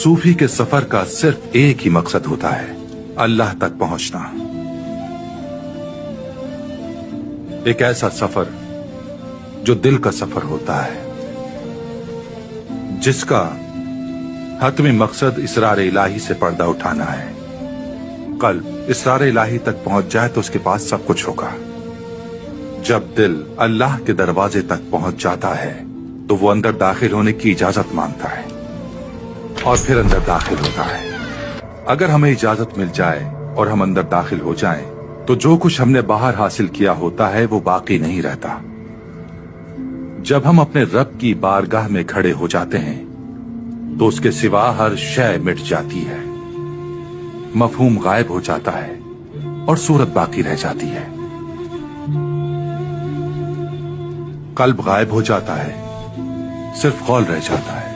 सूफी के सफर का सिर्फ एक ही मकसद होता है, अल्लाह तक पहुंचना। एक ऐसा सफर जो दिल का सफर होता है, जिसका हतमी मकसद इसरार इलाही से पर्दा उठाना है। कल्ब इसरार इलाही तक पहुंच जाए तो उसके पास सब कुछ होगा। जब दिल अल्लाह के दरवाजे तक पहुंच जाता है तो वो अंदर दाखिल होने की इजाजत मांगता है और फिर अंदर दाखिल होता है। अगर हमें इजाजत मिल जाए और हम अंदर दाखिल हो जाएं, तो जो कुछ हमने बाहर हासिल किया होता है वो बाकी नहीं रहता। जब हम अपने रब की बारगाह में खड़े हो जाते हैं तो उसके सिवा हर शय मिट जाती है, मफहूम गायब हो जाता है और सूरत बाकी रह जाती है। कल्ब गायब हो जाता है, सिर्फ कौल रह जाता है।